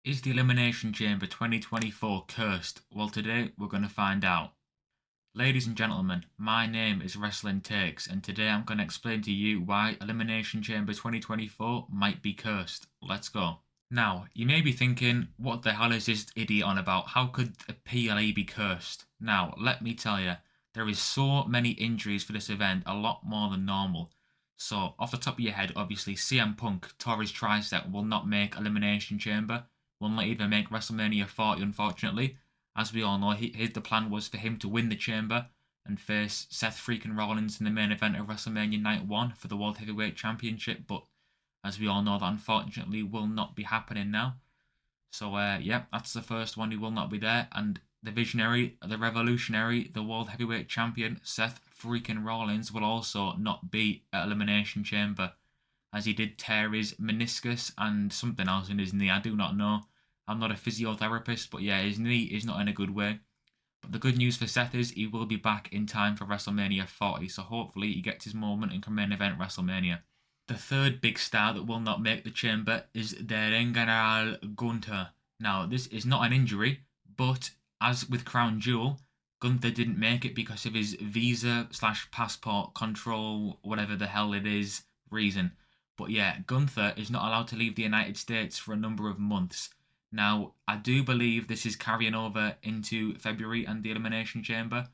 Is the Elimination Chamber 2024 cursed? Well, today we're going to find out. Ladies and gentlemen, my name is Wrestling Takes, and today I'm going to explain to you why Elimination Chamber 2024 might be cursed. Let's go. Now, you may be thinking, what the hell is this idiot on about? How could a PLE be cursed? Now, let me tell you, there is so many injuries for this event, a lot more than normal. So, off the top of your head, obviously, CM Punk tore his tricep, will not make Elimination Chamber, will not even make WrestleMania 40, unfortunately. As we all know, the plan was for him to win the Chamber and face Seth freaking Rollins in the main event of WrestleMania Night 1 for the World Heavyweight Championship, but as we all know, that unfortunately will not be happening now. So, yeah, that's the first one. He will not be there. And the visionary, the revolutionary, the World Heavyweight Champion, Seth freaking Rollins, will also not be at Elimination Chamber, as he did tear his meniscus and something else in his knee. I do not know. I'm not a physiotherapist, but yeah, his knee is not in a good way. But the good news for Seth is he will be back in time for WrestleMania 40, so hopefully he gets his moment and can main event WrestleMania. The third big star that will not make the chamber is the Ring General Gunther. Now, this is not an injury, but as with Crown Jewel, Gunther didn't make it because of his visa slash passport control, whatever the hell it is, reason. But yeah, Gunther is not allowed to leave the United States for a number of months. Now, I do believe this is carrying over into February and the Elimination Chamber.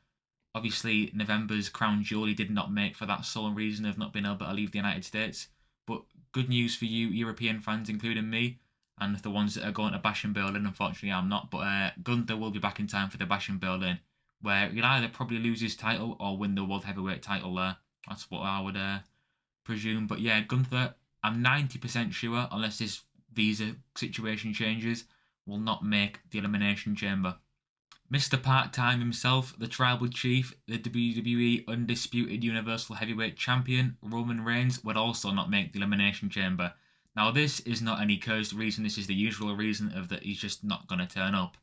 Obviously, November's Crown Jewel he did not make for that sole reason of not being able to leave the United States. But good news for you European fans, including me, and the ones that are going to Bash in Berlin. Unfortunately, I'm not. But Gunther will be back in time for the Bash in Berlin, where he'll either probably lose his title or win the World Heavyweight title there. That's what I would presume. But yeah, Gunther, I'm 90% sure, unless this visa situation changes, will not make the Elimination Chamber. Mr. Part-Time himself, the Tribal Chief, the WWE Undisputed Universal Heavyweight Champion, Roman Reigns, would also not make the Elimination Chamber. Now, this is not any cursed reason, this is the usual reason of that he's just not going to turn up.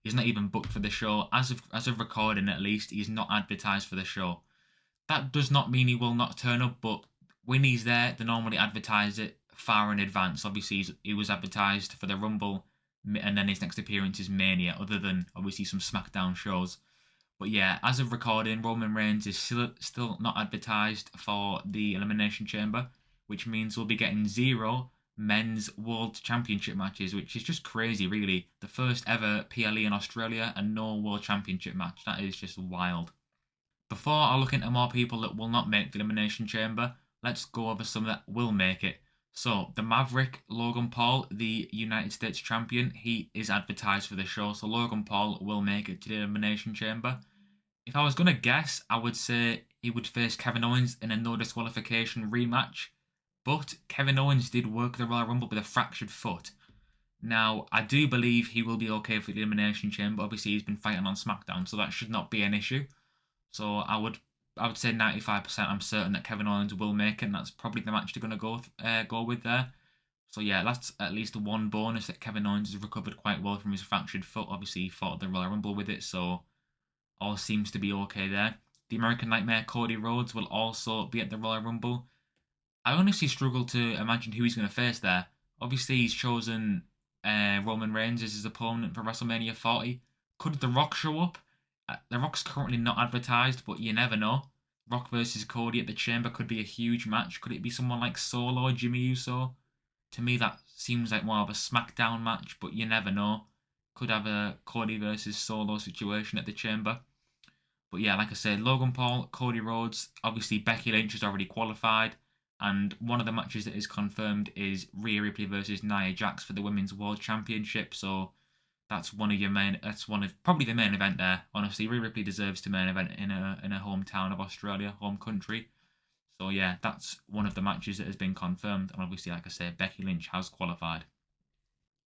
He's not even booked for the show. As of recording, at least, he's not advertised for the show. That does not mean he will not turn up, but when he's there, they normally advertise it far in advance. Obviously, he was advertised for the Rumble, and then his next appearance is Mania, other than obviously some SmackDown shows. But yeah, as of recording, Roman Reigns is still not advertised for the Elimination Chamber, which means we'll be getting 0 men's World Championship matches, which is just crazy, really. The first ever PLE in Australia and no World Championship match. That is just wild. Before I look into more people that will not make the Elimination Chamber, let's go over some that will make it. So, the Maverick, Logan Paul, the United States Champion, he is advertised for the show, so Logan Paul will make it to the Elimination Chamber. If I was going to guess, I would say he would face Kevin Owens in a no disqualification rematch, but Kevin Owens did work the Royal Rumble with a fractured foot. Now, I do believe he will be okay for the Elimination Chamber. Obviously, he's been fighting on SmackDown, so that should not be an issue. So I would say 95% I'm certain that Kevin Owens will make it, and that's probably the match they're going to go with there. So yeah, that's at least one bonus that Kevin Owens has recovered quite well from his fractured foot. Obviously, he fought the Royal Rumble with it, so all seems to be okay there. The American Nightmare Cody Rhodes will also be at the Royal Rumble. I honestly struggle to imagine who he's going to face there. Obviously, he's chosen Roman Reigns as his opponent for WrestleMania 40. Could The Rock show up? The Rock's currently not advertised, but you never know. Rock versus Cody at the Chamber could be a huge match. Could it be someone like Solo, Jimmy Uso? To me, that seems like more of a SmackDown match, but you never know. Could have a Cody versus Solo situation at the Chamber. But yeah, like I said, Logan Paul, Cody Rhodes, obviously Becky Lynch has already qualified. And one of the matches that is confirmed is Rhea Ripley versus Nia Jax for the Women's World Championship. So that's probably the main event there. Honestly, Rhea Ripley deserves to main event in a hometown of Australia, home country. So yeah, that's one of the matches that has been confirmed. And obviously, like I said, Becky Lynch has qualified.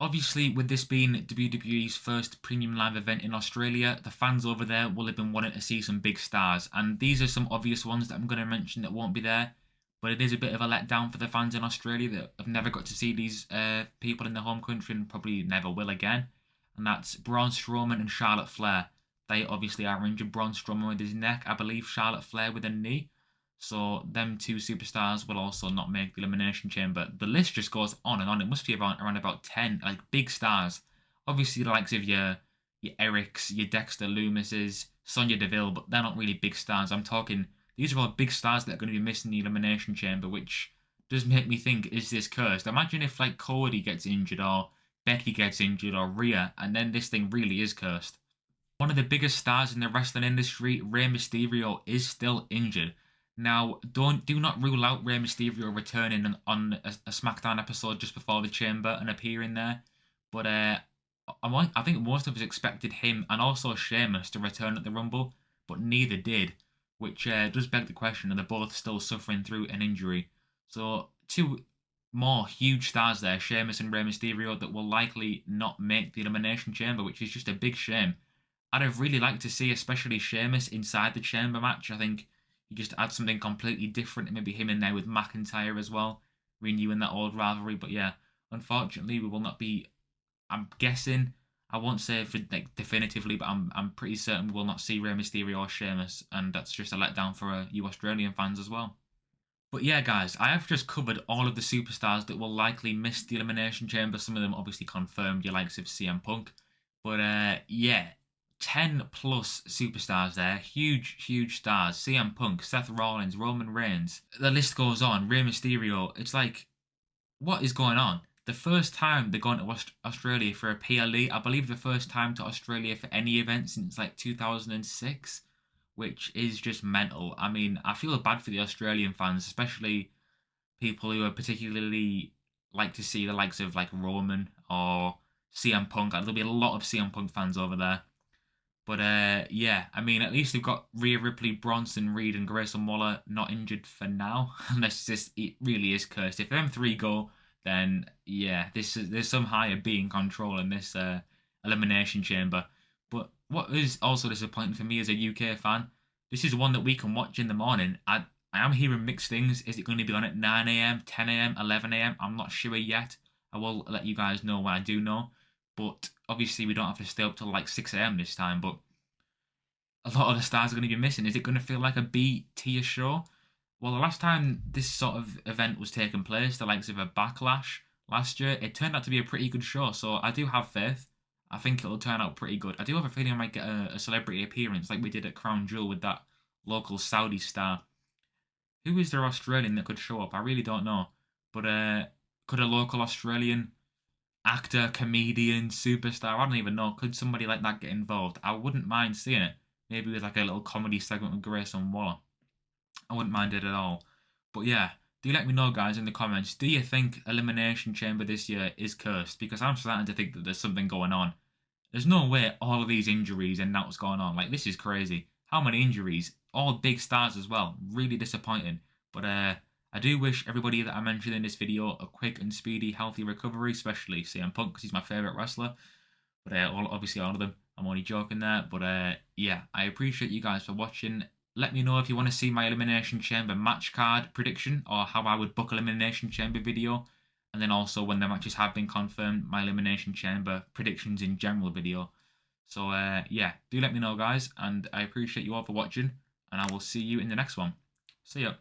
Obviously, with this being WWE's first premium live event in Australia, the fans over there will have been wanting to see some big stars. And these are some obvious ones that I'm going to mention that won't be there. But it is a bit of a letdown for the fans in Australia that have never got to see these people in their home country and probably never will again. And that's Braun Strowman and Charlotte Flair. They obviously are injured. Braun Strowman with his neck, I believe Charlotte Flair with a knee. So them two superstars will also not make the Elimination Chamber. The list just goes on and on. It must be around about 10 like big stars Obviously, the likes of your Erics, your Dexter Loomises, Sonya Deville, but they're not really big stars. I'm talking, these are all big stars that are going to be missing the Elimination Chamber, which does make me think, is this cursed? Imagine if like Cody gets injured or Becky gets injured or Rhea, and then this thing really is cursed. One of the biggest stars in the wrestling industry, Rey Mysterio, is still injured. Now, do not rule out Rey Mysterio returning on a SmackDown episode just before the Chamber and appearing there. But I think most of us expected him and also Sheamus to return at the Rumble, but neither did, which does beg the question: are they both still suffering through an injury? So two more huge stars there, Sheamus and Rey Mysterio, that will likely not make the Elimination Chamber, which is just a big shame. I'd have really liked to see, especially Sheamus inside the Chamber match. I think you just add something completely different, and maybe him in there with McIntyre as well, renewing that old rivalry. But yeah, unfortunately, we will not be. I'm guessing. I won't say for like definitively, but I'm pretty certain we will not see Rey Mysterio or Sheamus, and that's just a letdown for you Australian fans as well. But yeah, guys, I have just covered all of the superstars that will likely miss the Elimination Chamber. Some of them obviously confirmed, your likes of CM Punk. But yeah, 10 plus superstars there. Huge stars. CM Punk, Seth Rollins, Roman Reigns. The list goes on. Rey Mysterio. It's like, what is going on? The first time they're going to Australia for a PLE, I believe the first time to Australia for any event since like 2006, which is just mental. I mean, I feel bad for the Australian fans, especially people who are particularly like to see the likes of like Roman or CM Punk. There'll be a lot of CM Punk fans over there. But yeah, I mean, at least they've got Rhea Ripley, Bronson Reed, and Grayson Waller not injured for now. Unless it really is cursed. If them three go, then yeah, there's some higher being control in this elimination chamber. But what is also disappointing for me as a UK fan, this is one that we can watch in the morning. I am hearing mixed things. Is it going to be on at 9 a.m., 10 a.m., 11 a.m.? I'm not sure yet. I will let you guys know when I do know. But obviously, we don't have to stay up till like 6 a.m. this time. But a lot of the stars are going to be missing. Is it going to feel like a B tier show? Well, the last time this sort of event was taking place, the likes of a Backlash last year, it turned out to be a pretty good show. So I do have faith. I think it'll turn out pretty good. I do have a feeling I might get a celebrity appearance like we did at Crown Jewel with that local Saudi star. Who is their Australian that could show up? I really don't know. But could a local Australian actor, comedian, superstar, I don't even know, could somebody like that get involved? I wouldn't mind seeing it. Maybe with like a little comedy segment with Grayson Waller. I wouldn't mind it at all. But yeah, do let me know, guys, in the comments. Do you think Elimination Chamber this year is cursed? Because I'm starting to think that there's something going on. There's no way all of these injuries and what's going on. Like, this is crazy. How many injuries? All big stars as well. Really disappointing. But I do wish everybody that I mentioned in this video a quick and speedy, healthy recovery, especially CM Punk, because he's my favourite wrestler. But obviously all of them. I'm only joking there. But yeah, I appreciate you guys for watching. Let me know if you want to see my Elimination Chamber match card prediction or how I would book Elimination Chamber video. And then also when the matches have been confirmed, my Elimination Chamber predictions in general video. So yeah, do let me know, guys. And I appreciate you all for watching. And I will see you in the next one. See ya.